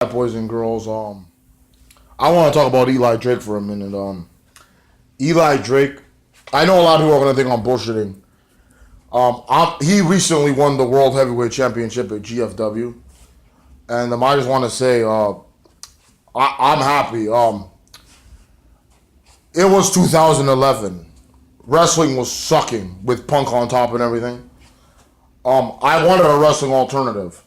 Boys and girls. I want to talk about Eli Drake for a minute. Eli Drake. I know a lot of people are going to think I'm bullshitting. He recently won the World Heavyweight Championship at GFW, and I just want to say, I'm happy. It was 2011. Wrestling was sucking with Punk on top and everything. I wanted a wrestling alternative.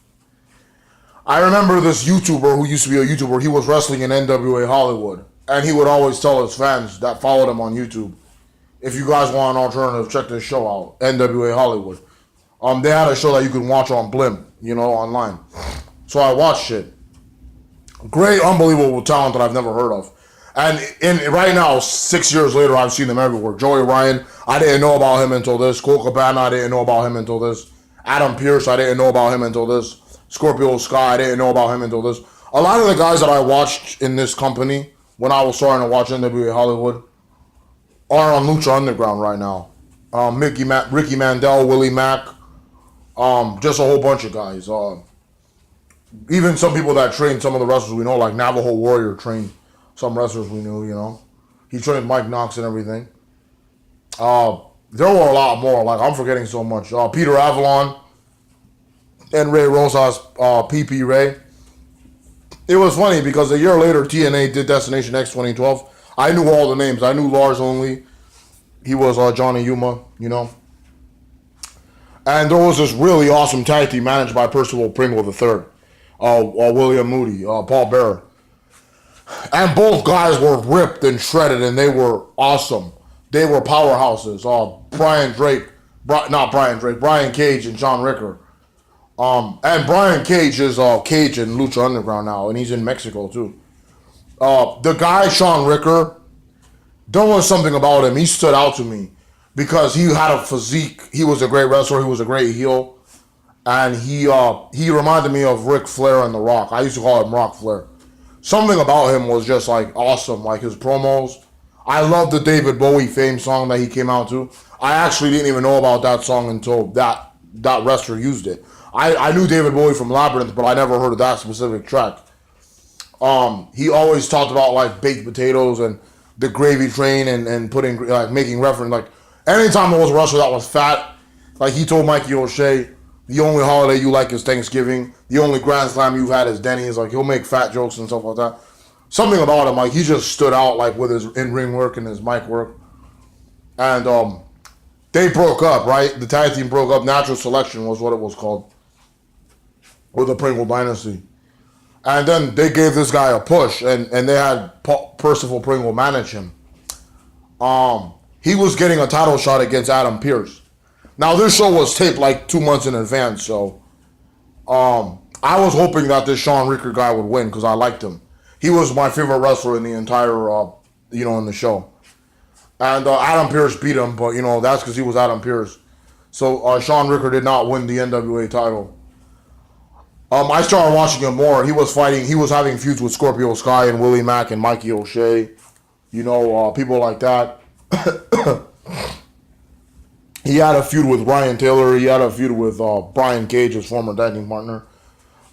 I remember this YouTuber who used to be a YouTuber. He was wrestling in NWA Hollywood, and he would always tell his fans that followed him on YouTube, "If you guys want an alternative, check this show out, NWA Hollywood." They had a show that you could watch on Blim, online. So I watched it. Great, unbelievable talent that I've never heard of. And right now, 6 years later, I've seen them everywhere. Joey Ryan, I didn't know about him until this. Cole Cabana, I didn't know about him until this. Adam Pearce, I didn't know about him until this. Scorpio Sky, I didn't know about him until this. A lot of the guys that I watched in this company when I was starting to watch NWA Hollywood are on Lucha Underground right now. Ricky Mandel, Willie Mack, just a whole bunch of guys. Even some people that trained some of the wrestlers we know, like Navajo Warrior trained some wrestlers we knew, He trained Mike Knox and everything. There were a lot more. Like, I'm forgetting so much. Peter Avalon and Ray Rosas, PP Ray. It was funny because a year later, TNA did Destination X 2012. I knew all the names. I knew Lars Only. He was Johnny Yuma, And there was this really awesome tag team managed by Percival Pringle III, William Moody, Paul Bearer. And both guys were ripped and shredded, and they were awesome. They were powerhouses. Brian Cage and John Ricker. And Brian Cage is Cage in Lucha Underground now, and he's in Mexico too. The guy, Sean Ricker, there was something about him. He stood out to me because he had a physique. He was a great wrestler. He was a great heel. And he reminded me of Ric Flair and The Rock. I used to call him Rock Flair. Something about him was just like awesome, like his promos. I love the David Bowie Fame song that he came out to. I actually didn't even know about that song until that wrestler used it. I knew David Bowie from Labyrinth, but I never heard of that specific track. He always talked about like baked potatoes and the gravy train and putting like making reference, like anytime there was a wrestler that was fat, like he told Mikey O'Shea, the only holiday you like is Thanksgiving. The only Grand Slam you've had is Denny's. Like, he'll make fat jokes and stuff like that. Something about him, like, he just stood out, like, with his in-ring work and his mic work. And they broke up, right? The tag team broke up. Natural Selection was what it was called, with the Pringle Dynasty. And then they gave this guy a push, and they had Percival Pringle manage him. He was getting a title shot against Adam Pearce. Now, this show was taped like 2 months in advance, so I was hoping that this Sean Ricker guy would win because I liked him. He was my favorite wrestler in the entire, in the show. And Adam Pearce beat him, but, that's because he was Adam Pearce. So Sean Ricker did not win the NWA title. I started watching him more. He was having feuds with Scorpio Sky and Willie Mack and Mikey O'Shea, people like that. He had a feud with Ryan Taylor. He had a feud with Brian Cage, his former tag team partner.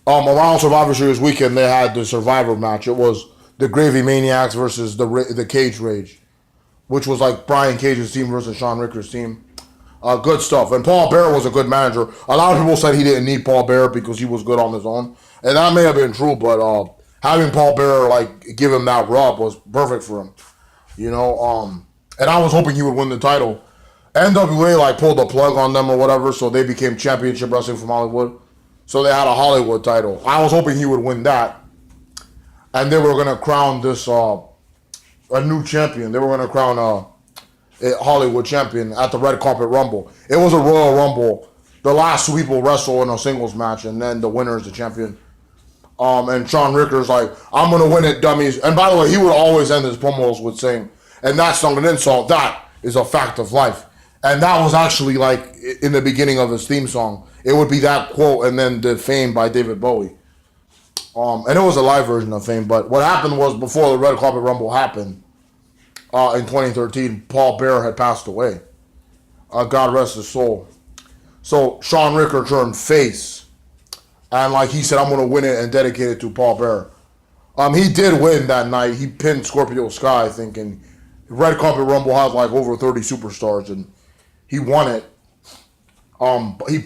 Around Survivor Series weekend, they had the Survivor match. It was the Gravy Maniacs versus the Cage Rage, which was like Brian Cage's team versus Sean Ricker's team. Good stuff. And Paul Bearer was a good manager. A lot of people said he didn't need Paul Bearer because he was good on his own. And that may have been true, but having Paul Bearer give him that rub was perfect for him. And I was hoping he would win the title. NWA pulled the plug on them or whatever, so they became Championship Wrestling from Hollywood. So they had a Hollywood title. I was hoping he would win that. And they were going to crown this a new champion. They were going to crown a Hollywood champion at the Red Carpet Rumble. It was a Royal Rumble. The last two people wrestle in a singles match, and then the winner is the champion. And Sean Ricker's like, "I'm going to win it, dummies." And by the way, he would always end his promos with saying, "And that's not an insult. That is a fact of life." And that was actually in the beginning of his theme song. It would be that quote and then the Fame by David Bowie. And it was a live version of Fame. But what happened was before the Red Carpet Rumble happened in 2013, Paul Bearer had passed away. God rest his soul. So Sean Ricker turned face And like he said, I'm gonna win it and dedicate it to Paul Bearer. He did win that night. He pinned Scorpio Sky, I think, and Red Carpet Rumble had like over 30 superstars, and he won it. He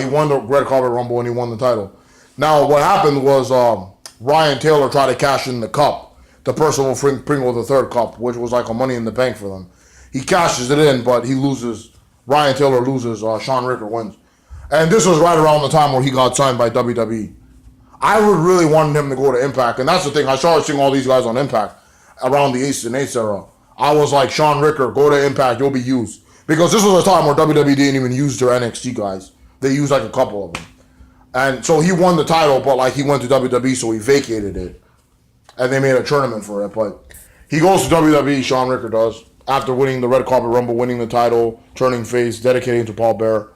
won the Red Carpet Rumble and he won the title. Now, what happened was Ryan Taylor tried to cash in the cup, the personal Pringle the third cup, which was like a Money in the Bank for them. He cashes it in, but he loses. Ryan Taylor loses. Sean Ricker wins. And this was right around the time where he got signed by WWE. I would really want him to go to Impact, and that's the thing. I started seeing all these guys on Impact around the Aces and Eights era. I was like, Sean Ricker, go to Impact, you'll be used. Because this was a time where WWE didn't even use their NXT guys. They used like a couple of them. And so he won the title, but like he went to WWE, so he vacated it. And they made a tournament for it. But he goes to WWE, Sean Ricker does, after winning the Red Carpet Rumble, winning the title, turning face, dedicating to Paul Bearer.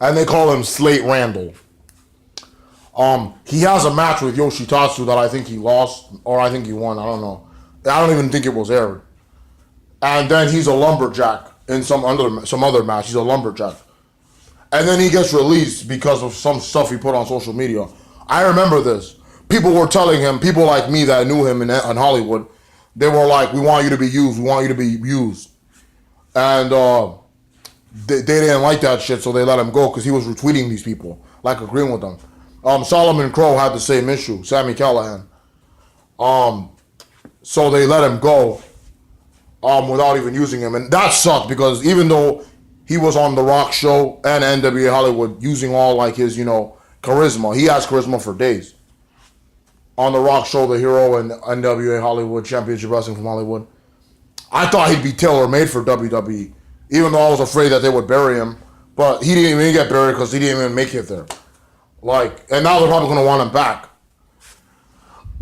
And they call him Slate Randall. He has a match with Yoshitatsu that I think he lost, or I think he won, I don't know. I don't even think it was aired. And then he's a lumberjack in some other match. He's a lumberjack. And then he gets released because of some stuff he put on social media. I remember this. People were telling him, people like me that knew him in Hollywood, they were like, we want you to be used, we want you to be used. And they didn't like that shit, so they let him go because he was retweeting these people, like agreeing with them. Solomon Crow had the same issue, Sami Callihan. So they let him go without even using him. And that sucked because even though he was on The Rock show and NWA Hollywood using all like his, charisma, he has charisma for days. On The Rock show, The Hero and NWA Hollywood, Championship Wrestling from Hollywood. I thought he'd be tailor-made for WWE, even though I was afraid that they would bury him. But he didn't even get buried because he didn't even make it there. And now they're probably going to want him back.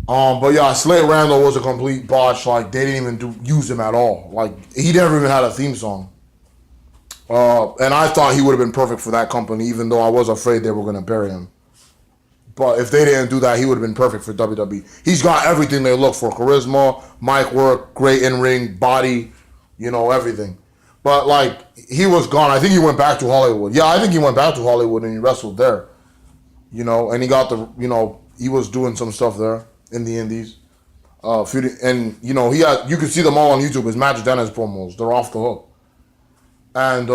But yeah, Slate Randall was a complete botch. Like, they didn't even use him at all. Like, he never even had a theme song. And I thought he would have been perfect for that company, even though I was afraid they were going to bury him. But if they didn't do that, he would have been perfect for WWE. He's got everything they look for. Charisma, mic work, great in-ring, body, everything. But, like, he was gone. I think he went back to Hollywood. Yeah, I think he went back to Hollywood and he wrestled there. And he got he was doing some stuff there in the Indies. And, you can see them all on YouTube. His Match Dennis promos. They're off the hook. And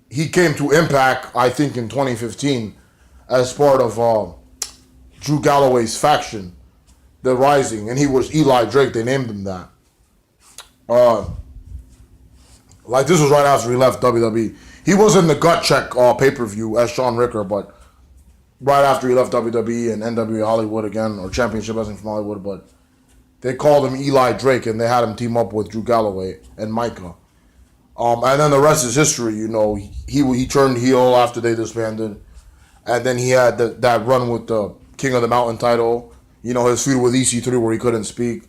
he came to Impact, I think, in 2015 as part of Drew Galloway's faction, The Rising. And he was Eli Drake. They named him that. This was right after he left WWE. He was in the Gut Check pay-per-view as Sean Ricker, but right after he left WWE and NWA Hollywood again, or Championship Wrestling from Hollywood, but they called him Eli Drake and they had him team up with Drew Galloway and Micah. And then the rest is history, he turned heel after they disbanded. And then he had that run with the King of the Mountain title, his feud with EC3 where he couldn't speak.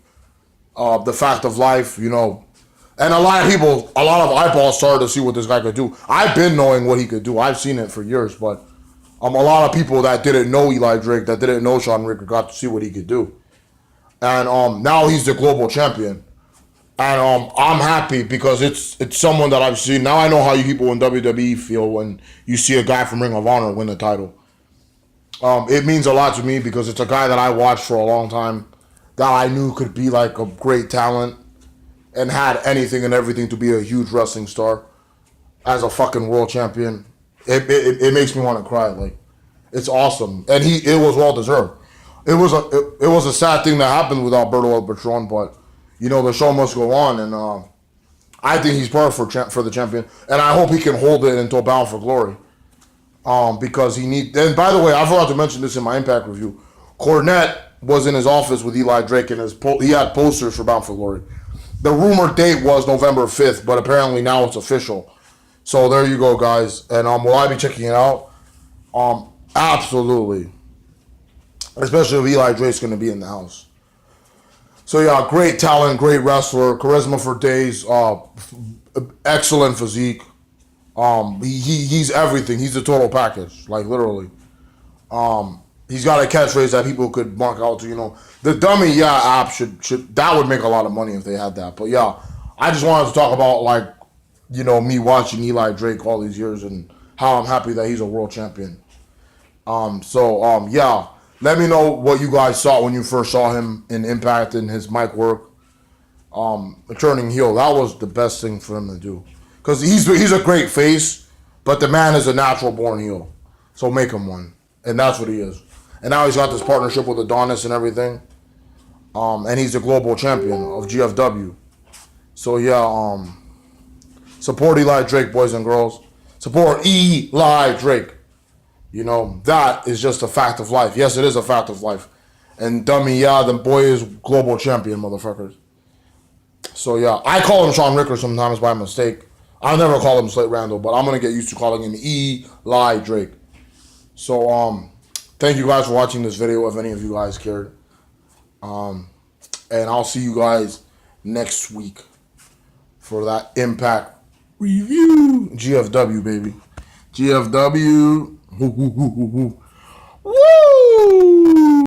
The Fact of Life, and a lot of eyeballs started to see what this guy could do. I've been knowing what he could do. I've seen it for years, but a lot of people that didn't know Eli Drake, that didn't know Sean Ricker, got to see what he could do. And now he's the global champion. And I'm happy because it's someone that I've seen. Now I know how you people in WWE feel when you see a guy from Ring of Honor win the title. It means a lot to me because it's a guy that I watched for a long time, that I knew could be like a great talent and had anything and everything to be a huge wrestling star as a fucking world champion. It makes me want to cry. Like, it's awesome, and it was well deserved. It was a sad thing that happened with Alberto El Patron, but the show must go on, and I think he's perfect for the champion, and I hope he can hold it until Bound for Glory, because he needs. And by the way, I forgot to mention this in my Impact review. Cornette was in his office with Eli Drake, and he had posters for Bound for Glory. The rumored date was November 5th, but apparently now it's official. So there you go, guys. And will I be checking it out? Absolutely. Especially if Eli Drake's going to be in the house. So yeah, great talent, great wrestler, charisma for days, excellent physique. He's everything. He's a total package, like literally. He's got a catchphrase that people could mark out to. The dummy app should that would make a lot of money if they had that. But yeah, I just wanted to talk about me watching Eli Drake all these years and how I'm happy that he's a world champion. Yeah. Let me know what you guys saw when you first saw him in Impact and his mic work. Turning heel, that was the best thing for him to do. Because he's a great face, but the man is a natural born heel. So make him one. And that's what he is. And now he's got this partnership with Adonis and everything. And he's the global champion of GFW. So yeah, support Eli Drake, boys and girls. Support Eli Drake. You know, that is just a fact of life. Yes, it is a fact of life. And dummy, yeah, the boy is global champion, motherfuckers. So yeah, I call him Sean Ricker sometimes by mistake. I never call him Slate Randall, but I'm gonna get used to calling him Eli Drake. So thank you guys for watching this video. If any of you guys cared, and I'll see you guys next week for that Impact review. GFW, baby. GFW. Woo!